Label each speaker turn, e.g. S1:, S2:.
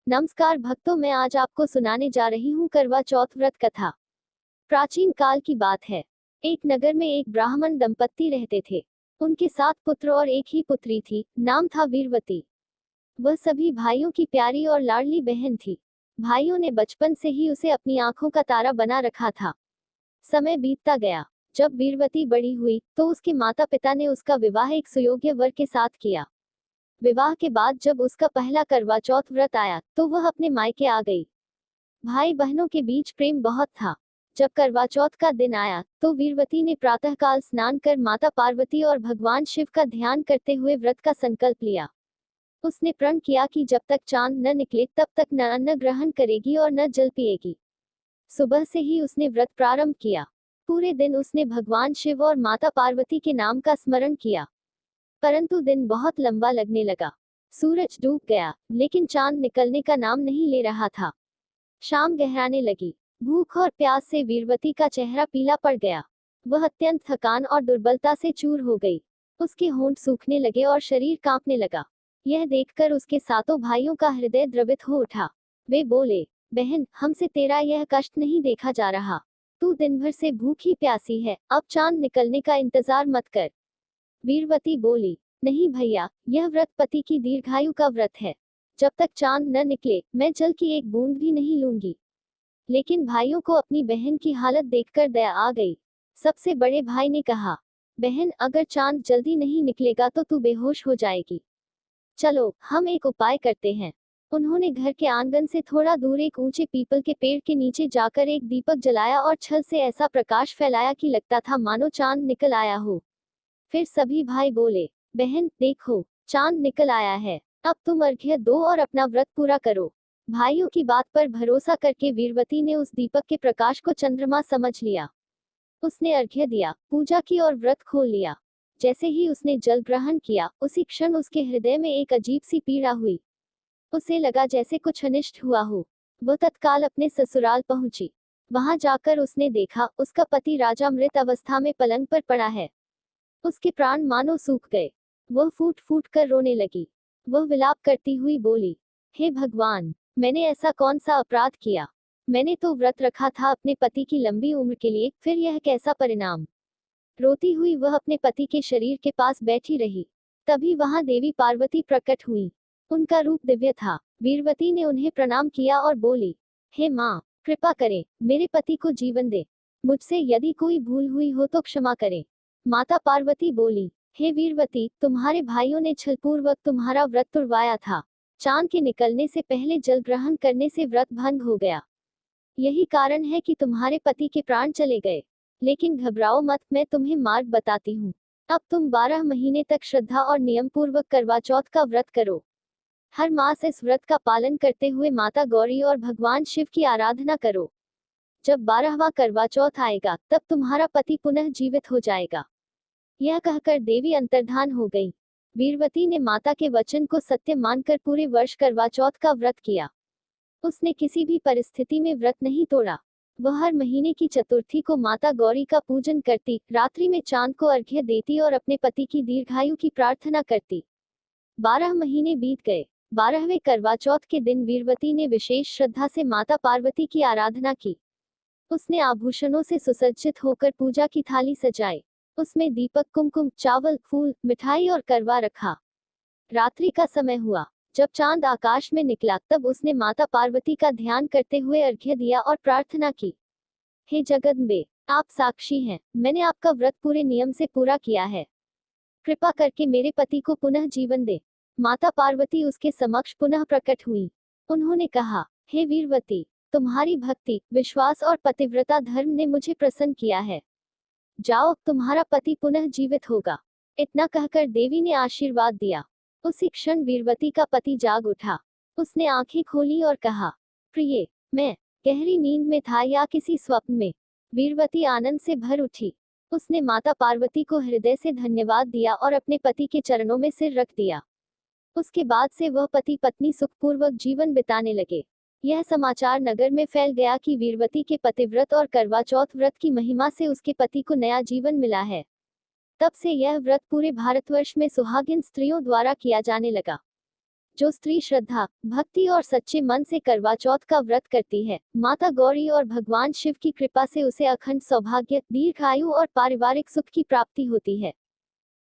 S1: नमस्कार भक्तों, मैं आज आपको सुनाने जा रही हूँ करवा चौथ व्रत कथा। प्राचीन काल की बात है। एक नगर में एक ब्राह्मण दंपत्ति रहते थे। उनके 7 पुत्र और एक ही पुत्री थी। नाम था वीरवती। वह सभी भाइयों की प्यारी और लाडली बहन थी। भाइयों ने बचपन से ही उसे अपनी आंखों का तारा बना रखा था। समय बीतता गया। जब वीरवती बड़ी हुई तो उसके माता पिता ने उसका विवाह एक सुयोग्य वर के साथ किया। विवाह के बाद जब उसका पहला करवा चौथ व्रत आया तो वह अपने मायके आ गई। भाई बहनों के बीच प्रेम बहुत था। जब करवा चौथ का दिन आया तो वीरवती ने प्रातःकाल स्नान कर माता पार्वती और भगवान शिव का ध्यान करते हुए व्रत का संकल्प लिया। उसने प्रण किया कि जब तक चांद न निकले तब तक न अन्न ग्रहण करेगी और न जल पिएगी। सुबह से ही उसने व्रत प्रारंभ किया। पूरे दिन उसने भगवान शिव और माता पार्वती के नाम का स्मरण किया। परंतु दिन बहुत लंबा लगने लगा। सूरज डूब गया, लेकिन चांद निकलने का नाम नहीं ले रहा था। शाम गहराने लगी। भूख और प्यास से वीरवती का चेहरा पीला पड़ गया। वह अत्यंत थकान और दुर्बलता से चूर हो गई। उसके होंठ सूखने लगे और शरीर कांपने लगा। यह देखकर उसके सातों भाइयों का हृदय द्रवित हो उठा। वे बोले, बहन, हमसे तेरा यह कष्ट नहीं देखा जा रहा। तू दिन भर से भूखी प्यासी है, अब चांद निकलने का इंतजार मत कर। वीरवती बोली, नहीं भैया, यह व्रत पति की दीर्घायु का व्रत है। जब तक चांद न निकले मैं जल की एक बूंद भी नहीं लूंगी। लेकिन भाइयों को अपनी बहन की हालत देखकर दया आ गई। सबसे बड़े भाई ने कहा, बहन, अगर चांद जल्दी नहीं निकलेगा तो तू बेहोश हो जाएगी। चलो हम एक उपाय करते हैं। उन्होंने घर के आंगन से थोड़ा दूर एक ऊंचे पीपल के पेड़ के नीचे जाकर एक दीपक जलाया और छल से ऐसा प्रकाश फैलाया कि लगता था मानो चांद निकल आया हो। फिर सभी भाई बोले, बहन देखो, चांद निकल आया है। अब तुम अर्घ्य दो और अपना व्रत पूरा करो। भाइयों की बात पर भरोसा करके वीरवती ने उस दीपक के प्रकाश को चंद्रमा समझ लिया। उसने अर्घ्य दिया, पूजा की और व्रत खोल लिया। जैसे ही उसने जल ग्रहण किया, उसी क्षण उसके हृदय में एक अजीब सी पीड़ा हुई। उसे लगा जैसे कुछ अनिष्ट हुआ हो। वह तत्काल अपने ससुराल पहुंची। वहां जाकर उसने देखा उसका पति राजा मृत अवस्था में पलंग पर पड़ा है। उसके प्राण मानो सूख गए। वह फूट फूट कर रोने लगी। वह विलाप करती हुई बोली, हे भगवान, मैंने ऐसा कौन सा अपराध किया। मैंने तो व्रत रखा था अपने पति की लंबी उम्र के लिए, फिर यह कैसा परिणाम। रोती हुई वह अपने पति के शरीर के पास बैठी रही। तभी वहां देवी पार्वती प्रकट हुई। उनका रूप दिव्य था। वीरवती ने उन्हें प्रणाम किया और बोली, हे माँ, कृपा करें, मेरे पति को जीवन दे। मुझसे यदि कोई भूल हुई हो तो क्षमा करें। माता पार्वती बोली, हे वीरवती, तुम्हारे भाइयों ने छलपूर्वक तुम्हारा व्रत तुड़वाया था। चांद के निकलने से पहले जल ग्रहण करने से व्रत भंग हो गया। यही कारण है कि तुम्हारे पति के प्राण चले गए। लेकिन घबराओ मत, मैं तुम्हें मार्ग बताती हूँ। अब तुम 12 महीने तक श्रद्धा और नियम पूर्वक करवा चौथ का व्रत करो। हर मास इस व्रत का पालन करते हुए माता गौरी और भगवान शिव की आराधना करो। जब 12वां करवा चौथ आएगा तब तुम्हारा पति पुनः जीवित हो जाएगा। यह कहकर देवी अंतर्धान हो गई। वीरवती ने माता के वचन को सत्य मानकर पूरे वर्ष करवा चौथ का व्रत किया। उसने किसी भी परिस्थिति में व्रत नहीं तोड़ा। वह हर महीने की चतुर्थी को माता गौरी का पूजन करती, रात्रि में चांद को अर्घ्य देती और अपने पति की दीर्घायु की प्रार्थना करती। 12 महीने बीत गए। 12वें करवा चौथ के दिन वीरवती ने विशेष श्रद्धा से माता पार्वती की आराधना की। उसने आभूषणों से सुसज्जित होकर पूजा की थाली सजाई। उसमें दीपक, कुमकुम, चावल, फूल, मिठाई और करवा रखा। रात्रि का समय हुआ। जब चांद आकाश में निकला तब उसने माता पार्वती का ध्यान करते हुए अर्घ्य दिया और प्रार्थना की, हे जगदम्बे, आप साक्षी हैं, मैंने आपका व्रत पूरे नियम से पूरा किया है। कृपा करके मेरे पति को पुनः जीवन दे। माता पार्वती उसके समक्ष पुनः प्रकट हुई। उन्होंने कहा, हे वीरवती, तुम्हारी भक्ति, विश्वास और पतिव्रता धर्म ने मुझे प्रसन्न किया है। जाओ, तुम्हारा पति पुनः जीवित होगा। इतना कहकर देवी ने आशीर्वाद दिया। उसी क्षण वीरवती का पति जाग उठा। उसने आंखें खोली और कहा, प्रिय, मैं गहरी नींद में था या किसी स्वप्न में। वीरवती आनंद से भर उठी। उसने माता पार्वती को हृदय से धन्यवाद दिया और अपने पति के चरणों में सिर रख दिया। उसके बाद से वह पति पत्नी सुखपूर्वक जीवन बिताने लगे। यह समाचार नगर में फैल गया कि वीरवती के पतिव्रत और करवा चौथ व्रत की महिमा से उसके पति को नया जीवन मिला है। तब से यह व्रत पूरे भारतवर्ष में सुहागिन स्त्रियों द्वारा किया जाने लगा। जो स्त्री श्रद्धा, भक्ति और सच्चे मन से करवा चौथ का व्रत करती है, माता गौरी और भगवान शिव की कृपा से उसे अखंड सौभाग्य, दीर्घायु और पारिवारिक सुख की प्राप्ति होती है।